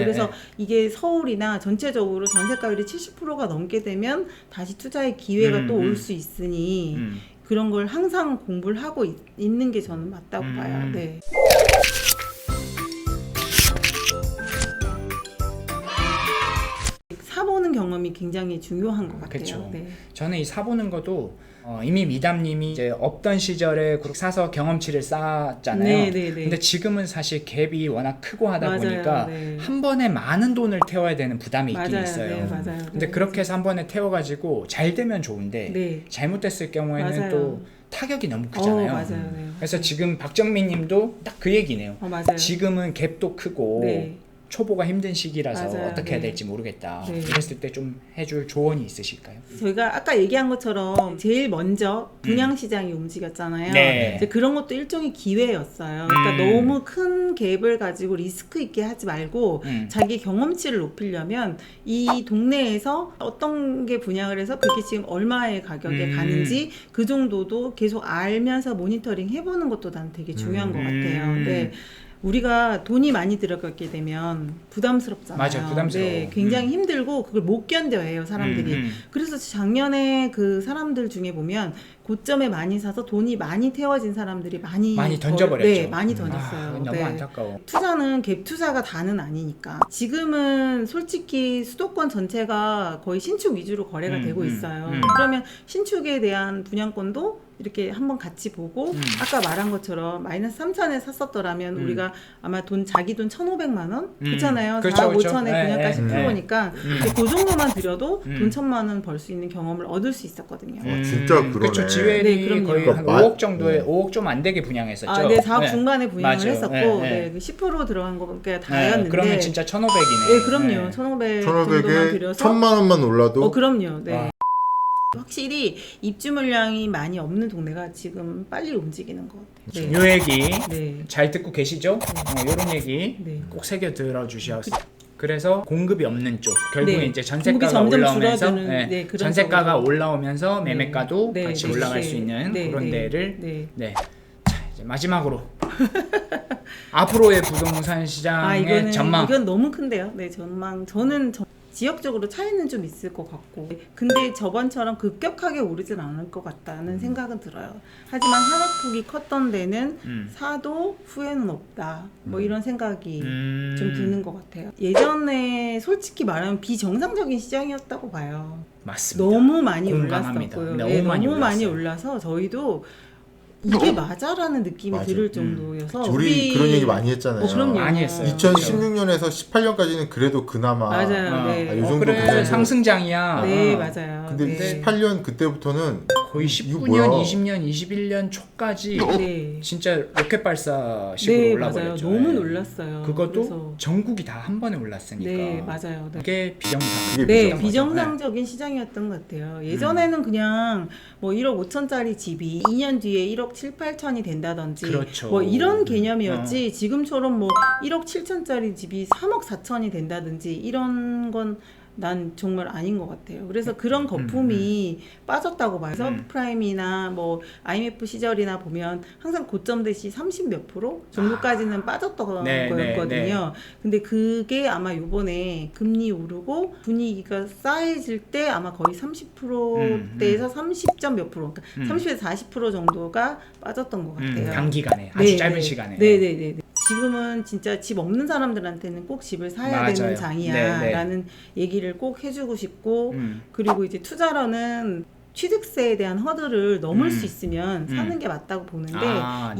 그래서 이게 서울이나 전체적으로 전세가율이 70%가 넘게 되면 다시 투자의 기회가 또 올 수 있으니 그런 걸 항상 공부를 하고 있는 게 저는 맞다고 봐요. 네. 사보는 경험이 굉장히 중요한 것 같아요. 그쵸. 네. 저는 이 사보는 것도 이미 미담님이 이제 없던 시절에 그렇게 사서 경험치를 쌓았잖아요. 근데 지금은 사실 갭이 워낙 크고 하다 맞아요. 보니까 네. 한 번에 많은 돈을 태워야 되는 부담이 있긴 맞아요. 있어요. 네, 맞아요. 근데 네, 그렇게 해서 한 번에 태워가지고 잘 되면 좋은데 네. 잘못됐을 경우에는 맞아요. 또 타격이 너무 크잖아요. 맞아요. 네. 그래서 지금 박정민님도 딱 그 얘기네요. 맞아요. 지금은 갭도 크고 네. 초보가 힘든 시기라서 맞아요. 어떻게 네. 해야 될지 모르겠다. 네. 이랬을 때 좀 해줄 조언이 있으실까요? 저희가 아까 얘기한 것처럼 제일 먼저 분양시장이 움직였잖아요. 네. 이제 그런 것도 일종의 기회였어요. 그러니까 너무 큰 갭을 가지고 리스크 있게 하지 말고 자기 경험치를 높이려면 이 동네에서 어떤 게 분양을 해서 그게 지금 얼마의 가격에 가는지 그 정도도 계속 알면서 모니터링 해보는 것도 난 되게 중요한 것 같아요. 근데 우리가 돈이 많이 들어가게 되면 부담스럽잖아요. 맞아요, 부담스러워. 네, 굉장히 힘들고 그걸 못 견뎌해요, 사람들이. 그래서 작년에 그 사람들 중에 보면 고점에 많이 사서 돈이 많이 태워진 사람들이 많이 던져버렸죠. 네, 많이 던졌어요. 너무 안타까워. 투자는 갭 투자가 다는 아니니까. 지금은 솔직히 수도권 전체가 거의 신축 위주로 거래가 되고 있어요. 그러면 신축에 대한 분양권도 이렇게 한번 같이 보고 아까 말한 것처럼 마이너스 3천에 샀었더라면 우리가 아마 자기 돈 1,500만 원? 그렇잖아요. 그렇죠, 4, 그렇죠. 5천에 분양가 10%니까 그 정도만 들여도 돈 1,000만 원 벌 수 있는 경험을 얻을 수 있었거든요. 진짜 그러네. 그렇죠. 지웰이 네, 그럼요. 거의 한 그러니까 5억 정도에 5억 좀 안 되게 분양했었죠. 아, 네, 4억 중반에 분양을 맞아요. 했었고, 네. 10% 들어간 거니까 다였는데. 그러면 진짜 1,500이네. 네, 그럼요. 1,500 정도만 1,500에 들여서. 1,000만 원만 올라도 그럼요. 네. 와. 확실히 입주 물량이 많이 없는 동네가 지금 빨리 움직이는 것 같아요. 요 얘기 네. 잘 듣고 계시죠? 요런 얘기 네. 꼭 새겨 들어주셔서 그래서 공급이 없는 쪽 결국에 네. 이제 공급이 전세가가 점점 올라오면서 줄어드는, 네, 그런 전세가가 쪽으로. 올라오면서 매매가도 네. 같이 네. 올라갈 네. 수 있는 네. 그런 네. 데를 네. 자, 이제 마지막으로 앞으로의 부동산 시장의 이거는 전망. 이건 너무 큰데요. 네, 전망. 저는 지역적으로 차이는 좀 있을 것 같고, 근데 저번처럼 급격하게 오르진 않을 것 같다는 생각은 들어요. 하지만 하락폭이 컸던 데는 사도 후회는 없다. 뭐 이런 생각이 좀 드는 것 같아요. 예전에 솔직히 말하면 비정상적인 시장이었다고 봐요. 맞습니다. 너무 많이 공감합니다. 올랐었고요. 너무 네, 많이 너무 많이 올랐어요. 올라서 저희도 이게 맞아라는 느낌이 맞아. 들을 정도여서 우리 그런 얘기 많이 했잖아요. 그럼요. 많이 했어요. 2016년에서 18년까지는 그래도 그나마 맞아요. 네. 이 정도 그래 괜찮은데. 상승장이야. 네, 맞아요. 근데 네. 18년 그때부터는 거의 이거 19년, 뭐야? 20년, 21년 초까지 네. 진짜 로켓 발사식으로 네, 올라버렸죠. 맞아요. 너무 네. 놀랐어요. 그것도 그래서. 전국이 다 한 번에 올랐으니까. 네, 맞아요. 네. 그게 비정상. 그게 네, 비정상. 비정상적인 시장이었던 것 같아요. 예전에는 그냥 뭐 1억 5천짜리 집이 2년 뒤에 1억 7, 8천이 된다든지 그렇죠. 뭐 이런 개념이었지 지금처럼 뭐 1억 7천짜리 집이 3억 4천이 된다든지 이런 건 난 정말 아닌 것 같아요. 그래서 그런 거품이 빠졌다고 봐요. 서브프라임이나 뭐 IMF 시절이나 보면 항상 고점 대시 30 몇 프로 정도까지는 빠졌던 네, 거였거든요. 네, 네. 근데 그게 아마 요번에 금리 오르고 분위기가 싸해질 때 아마 거의 30%대에서 30점 몇 프로, 그러니까 30에서 40% 정도가 빠졌던 것 같아요. 단기간에 아주 네, 짧은 네. 시간에. 네네네. 지금은 진짜 집 없는 사람들한테는 꼭 집을 사야 맞아요. 되는 네, 장이야라는 얘기를 꼭 해주고 싶고 그리고 이제 투자로는 취득세에 대한 허들을 넘을 수 있으면 사는 게 맞다고 보는데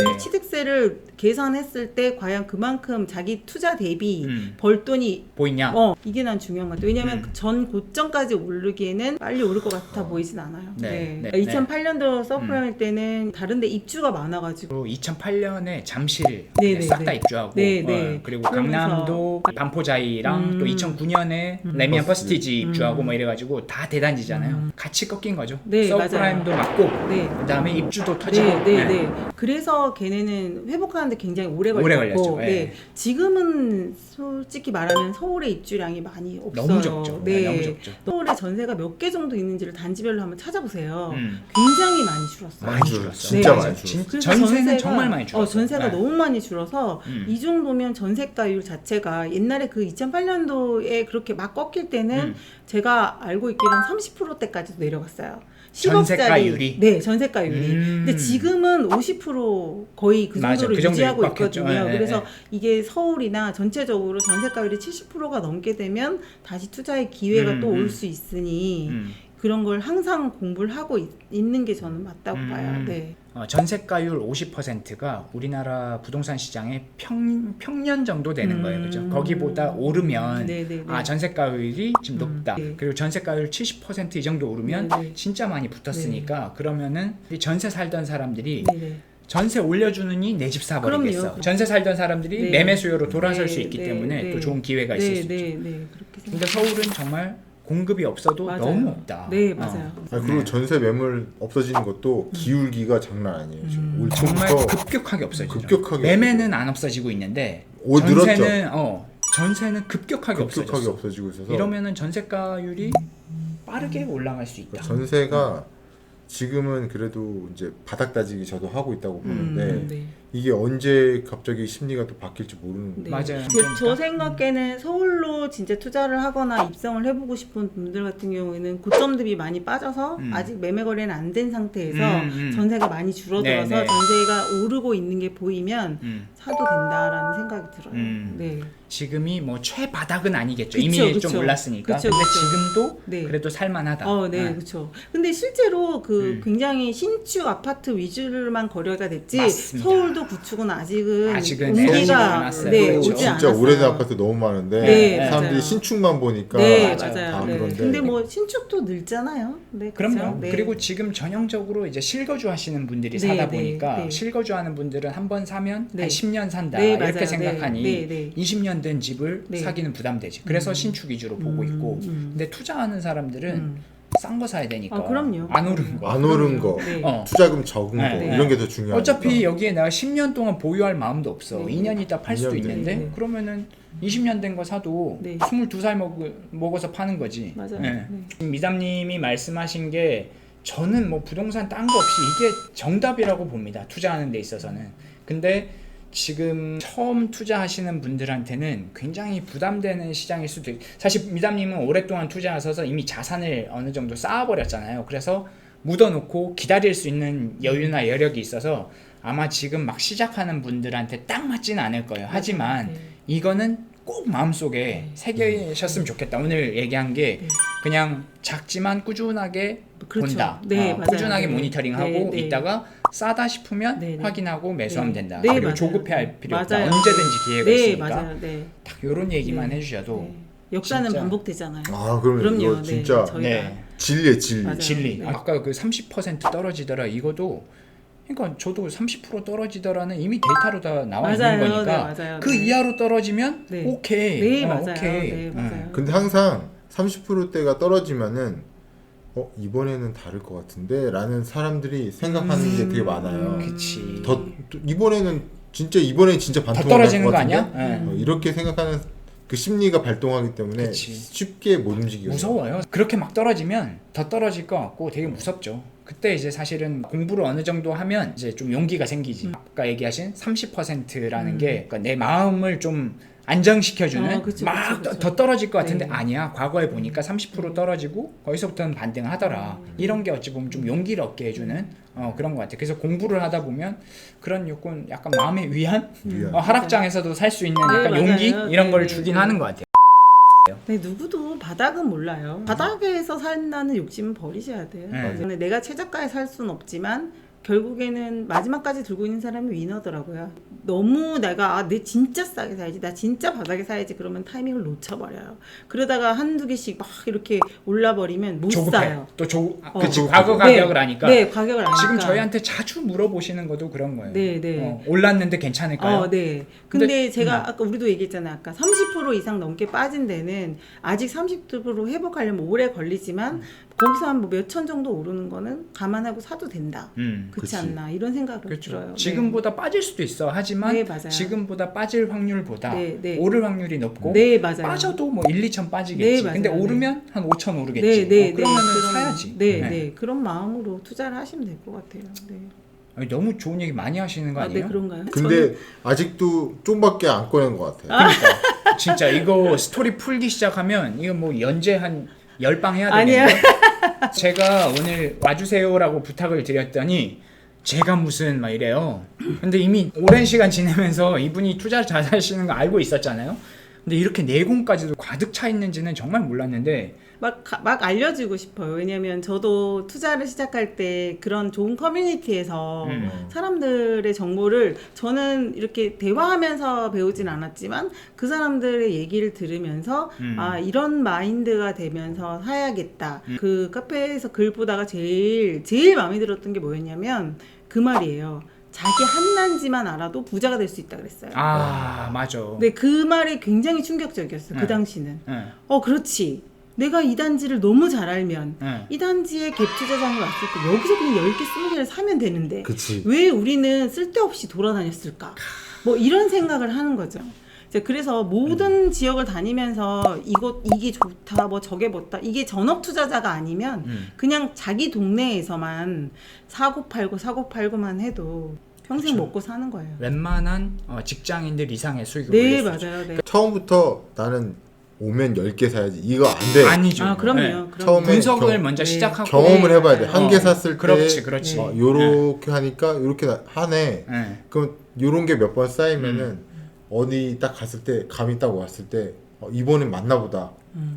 이 취득세를 계산했을 때 과연 그만큼 자기 투자 대비 벌 돈이 보이냐? 이게 난 중요한 것 같아요. 왜냐하면 전 고점까지 오르기에는 빨리 오를 것 같아 보이진 않아요. 네, 네, 2008년도 서프라임 때는 다른데 입주가 많아가지고 2008년에 잠실 네, 싹 다 네. 입주하고 네, 네. 그리고 그러면서 강남도 반포자이랑 또 2009년에 레미안 퍼스티지 입주하고 뭐 이래가지고 다 대단지잖아요. 같이 꺾인 거죠. 네, 서브프라임도 맞고 네. 그다음에 입주도 터지고. 네. 그래서 걔네는 회복하는데 굉장히 오래 걸렸고, 네. 지금은 솔직히 말하면 서울의 입주량이 많이 없어요. 너무 적죠. 네. 너무 적죠. 서울에 전세가 몇 개 정도 있는지를 단지별로 한번 찾아보세요. 굉장히 많이 줄었어요. 많이 줄었어. 진짜 네. 많이 줄었어. 그래서 전세는 정말 많이 줄었어요. 전세가 너무 많이 줄어서 이 정도면 전세가율 자체가 옛날에 그 2008년도에 그렇게 막 꺾일 때는 제가 알고 있기로는 30%대까지도 내려갔어요. 10억짜리, 전세가율이? 네, 전세가율이. 근데 지금은 50% 거의 그 맞아, 정도로 그 정도 유지하고 육박했죠. 있거든요. 네, 그래서 네. 이게 서울이나 전체적으로 전세가율이 70%가 넘게 되면 다시 투자의 기회가 또 올 수 있으니 그런 걸 항상 공부를 하고 있는 게 저는 맞다고 봐요. 네. 전세가율 50%가 우리나라 부동산 시장의 평년 정도 되는 거예요. 그죠? 거기보다 오르면 전세가율이 지금 높다. 네. 그리고 전세가율 70% 이 정도 오르면 진짜 많이 붙었으니까 그러면은 이 전세 살던 사람들이 전세 올려주느니 내 집 사버리겠어. 그럼요. 전세 살던 사람들이 매매 수요로 돌아설 수 있기 네, 때문에 네. 또 좋은 기회가 있을 수 있죠. 그렇게 근데 서울은 정말 공급이 없어도 맞아요. 너무 없다. 네, 맞아요. 그리고 전세 매물 없어지는 것도 기울기가 장난 아니에요. 지금 올 정말 초부터 급격하게 없어지죠. 급격하게 매매는 안 없어지고 있는데 늘었죠. 전세는 급격하게 없어졌어. 없어지고 있어서 이러면은 전세가율이 빠르게 올라갈 수 있다. 전세가 지금은 그래도 이제 바닥 다지기 저도 하고 있다고 보는데 이게 언제 갑자기 심리가 또 바뀔지 모르는 거예요. 맞아요. 저 생각에는 서울로 진짜 투자를 하거나 입성을 해보고 싶은 분들 같은 경우에는 고점 대비 많이 빠져서 아직 매매 거래는 안 된 상태에서 전세가 많이 줄어들어서 전세가 오르고 있는 게 보이면 사도 된다라는 생각이 들어요. 네. 지금이 뭐 최바닥은 아니겠죠. 그쵸, 이미 그쵸. 좀 올랐으니까. 그쵸, 근데 그쵸. 지금도 그래도 살만하다. 그렇죠. 근데 실제로 굉장히 신축 아파트 위주로만 거래가 됐지 맞습니다. 서울도 구축은 아직은 오지가 온기가 않았어요. 오지 진짜 않았어요. 오래된 아파트 너무 많은데 사람들이 맞아요. 신축만 보니까 맞아요. 그런데 근데 뭐 신축도 늘잖아요. 네, 그럼요. 그렇죠? 네. 그리고 지금 전형적으로 이제 실거주 하시는 분들이 사다 보니까 실거주 하는 분들은 한 번 사면 한 10년 산다 이렇게 맞아요. 생각하니 20년 된 집을 사기는 부담되지. 그래서 신축 위주로 보고 있고 근데 투자하는 사람들은 싼 거 사야 되니까 그럼요. 안 오른 거. 안 오른 거, 투자금 적은 거 이런 게 더 중요하니까. 어차피 여기에 내가 10년 동안 보유할 마음도 없어. 2년 있다 팔 수도 있는데 그러면은 20년 된 거 사도 22살 먹어서 파는 거지. 맞아요. 지금 미담님이 말씀하신 게 저는 뭐 부동산 딴 거 없이 이게 정답이라고 봅니다. 투자하는 데 있어서는. 근데 지금 처음 투자하시는 분들한테는 굉장히 부담되는 시장일 수도 있고 사실 미담님은 오랫동안 투자하셔서 이미 자산을 어느 정도 쌓아버렸잖아요. 그래서 묻어놓고 기다릴 수 있는 여유나 여력이 있어서 아마 지금 막 시작하는 분들한테 딱 맞지는 않을 거예요. 하지만 이거는 꼭 마음속에 새기셨으면 좋겠다. 오늘 얘기한 게 그냥 작지만 꾸준하게 본다. 꾸준하게 모니터링하고 있다가 싸다 싶으면 확인하고 매수하면 된다. 그리고 맞아요. 조급해할 필요 없다. 맞아요. 언제든지 기회가 있으니까. 맞아요. 딱 이런 얘기만 해주셔도 역사는 진짜. 반복되잖아요. 그럼요. 이거 진짜 저희가. 진리에 진리. 진리. 아까 그 30% 떨어지더라 이거도 그러니까 저도 30% 떨어지더라는 이미 데이터로 다 나와 있는 거니까 그 이하로 떨어지면 오케이. 오케이. 맞아요. 근데 항상 30%대가 떨어지면은 이번에는 다를 것 같은데 라는 사람들이 생각하는 게 되게 많아요. 그치. 이번에는 진짜 더 반토막 떨어지는 것 거 같은데? 아니야? 이렇게 생각하는 그 심리가 발동하기 때문에 쉽게 못 움직여요. 무서워요. 그렇게 막 떨어지면 더 떨어질 것 같고 되게 무섭죠. 그때 이제 사실은 공부를 어느 정도 하면 이제 좀 용기가 생기지. 아까 얘기하신 30%라는 게 그러니까 내 마음을 좀 안정시켜주는 더 떨어질 것 같은데 아니야. 과거에 보니까 30% 떨어지고 거기서부터는 반등을 하더라. 이런 게 어찌 보면 좀 용기를 얻게 해주는 그런 것 같아요. 그래서 공부를 하다 보면 그런 요건 약간 마음의 위안? 하락장에서도 살 수 있는 약간 용기? 이런 걸 주긴 하는 것 같아요. 누구도 바닥은 몰라요. 바닥에서 산다는 욕심은 버리셔야 돼요. 내가 최저가에 살 수는 없지만 결국에는 마지막까지 들고 있는 사람이 위너더라고요. 너무 내가 내 진짜 싸게 사야지, 나 진짜 바닥에 사야지 그러면 타이밍을 놓쳐버려요. 그러다가 한두 개씩 막 이렇게 올라버리면 못 사요. 또 과거 가격을 아니까. 가격을 아니까. 지금 저희한테 자주 물어보시는 것도 그런 거예요. 올랐는데 괜찮을까요? 근데 제가 아까 우리도 얘기했잖아요. 아까 30% 이상 넘게 빠진 데는 아직 30% 회복하려면 오래 걸리지만 거기서 한 뭐 몇천 정도 오르는 거는 감안하고 사도 된다. 그렇지 그치. 않나 이런 생각을 그렇죠. 들어요. 지금보다 빠질 수도 있어. 하지만 네, 맞아요. 지금보다 빠질 확률보다 네, 네. 오를 확률이 높고 네, 맞아요. 빠져도 뭐 1, 2천 빠지겠지. 네, 맞아요. 근데 네. 오르면 한 5천 오르겠지. 네, 네, 그러면은 그런- 사야지. 네, 네. 네, 그런 마음으로 투자를 하시면 될 것 같아요. 네. 아니, 너무 좋은 얘기 많이 하시는 거 아, 아니에요? 네, 그런가요? 근데 아직도 좀밖에 안 꺼낸 것 같아요. 그러니까 진짜 이거 스토리 풀기 시작하면 이거 뭐 연재 한 10방 해야 아니야. 되겠네. 제가 오늘 와주세요라고 부탁을 드렸더니 제가 무슨 막 이래요. 근데 이미 오랜 시간 지내면서 이분이 투자를 잘 하시는 거 알고 있었잖아요. 근데 이렇게 내공까지도 가득 차 있는지는 정말 몰랐는데 막 알려주고 싶어요. 왜냐면 저도 투자를 시작할 때 그런 좋은 커뮤니티에서 사람들의 정보를 저는 이렇게 대화하면서 배우진 않았지만 그 사람들의 얘기를 들으면서 아 이런 마인드가 되면서 사야겠다. 그 카페에서 글 보다가 제일 마음에 들었던 게 뭐였냐면 그 말이에요. 자기 한난지만 알아도 부자가 될 수 있다 그랬어요. 아 맞아. 근데 그 말이 굉장히 충격적이었어요. 그 당시는. 그렇지. 내가 이 단지를 너무 잘 알면 이 단지에 갭 투자장이 왔을 때 여기서 그냥 10개, 20개를 사면 되는데 그치. 왜 우리는 쓸데없이 돌아다녔을까? 뭐 이런 생각을 하는 거죠. 이제 그래서 모든 지역을 다니면서 이게 좋다, 뭐 저게 좋다, 이게 전업 투자자가 아니면 그냥 자기 동네에서만 사고 팔고만 해도 평생 그쵸. 먹고 사는 거예요. 웬만한 직장인들 이상의 수익을 네, 올릴 수 있죠. 맞아요. 네. 처음부터 나는 오면 10개 사야지. 이거 안 돼. 아니죠. 아, 그럼요. 네. 그럼요. 처음에 분석을 경- 먼저 네. 시작하고 경험을 해봐야 돼. 네. 한 개 샀을 때 그렇지. 요렇게 하니까 요렇게 하네. 네. 그럼 요런 게 몇 번 쌓이면은 어디 딱 갔을 때 감이 딱 왔을 때 이번엔 맞나 보다.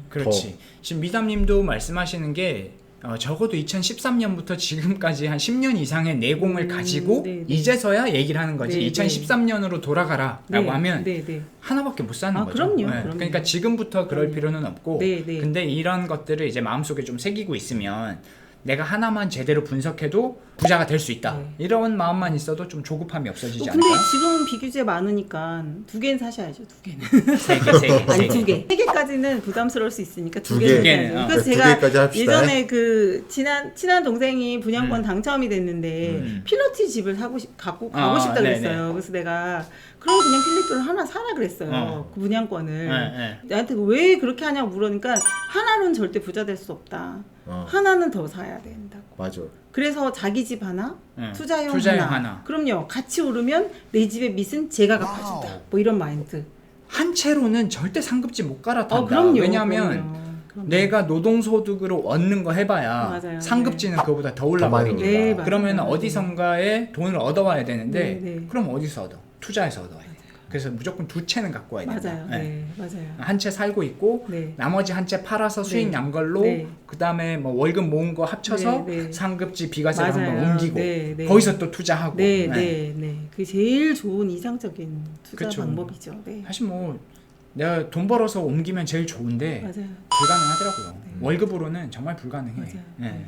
그렇지. 지금 미담님도 말씀하시는 게 적어도 2013년부터 지금까지 한 10년 이상의 내공을 가지고 네, 네. 이제서야 얘기를 하는 거지. 네, 2013년으로 돌아가라라고 네, 하면 네, 네. 하나밖에 못 사는 아, 거죠. 그럼요, 네. 그럼요. 그러니까 지금부터 그럴 그럼요. 필요는 없고. 네, 네. 근데 이런 것들을 이제 마음속에 좀 새기고 있으면 내가 하나만 제대로 분석해도 부자가 될 수 있다. 네. 이런 마음만 있어도 좀 조급함이 없어지지 근데 않을까요? 지금 비규제 많으니까 2개는 사셔야죠. 2개는. 세 개. 아니 2개. 3개까지는 부담스러울 수 있으니까 두 2개. 개. 개는, 그래서 두 제가 개까지 합시다. 예전에 그 친한 동생이 분양권 당첨이 됐는데 필로티 집을 가고 싶다 네네. 그랬어요. 그래서 내가 그럼 그냥 필리토를 하나 사라 그랬어요. 그 분양권을. 네. 나한테 왜 그렇게 하냐고 물으니까 하나로는 절대 부자 될 수 없다. 하나는 더 사야 된다고. 맞아. 그래서 자기 집 하나, 투자용 하나. 그럼요. 같이 오르면 내 집의 밑은 제가 갚아준다. 뭐 이런 마인드. 한 채로는 절대 상급지 못 갈아탄다. 그럼요. 왜냐하면 그럼요. 내가 노동소득으로 얻는 거 해봐야 맞아요. 상급지는 그거보다 더 많이 올라가니까. 네, 맞아요. 그러면 어디선가에 돈을 얻어와야 되는데 네, 네. 그럼 어디서 얻어? 투자해서 얻어와야 돼. 그래서 무조건 2채는 갖고 와야 된다. 맞아요. 네, 맞아요. 한 채 살고 있고 네. 나머지 한 채 팔아서 수익 네. 난 걸로 네. 그다음에 뭐 월급 모은 거 합쳐서 네, 네. 상급지 비과세를 맞아요. 한번 옮기고 네, 네. 거기서 또 투자하고. 네, 네, 네. 그게 제일 좋은 이상적인 투자 그쵸. 방법이죠. 네. 사실 뭐 내가 돈 벌어서 옮기면 제일 좋은데 맞아요. 불가능하더라고요. 월급으로는 정말 불가능해. 맞아요. 네.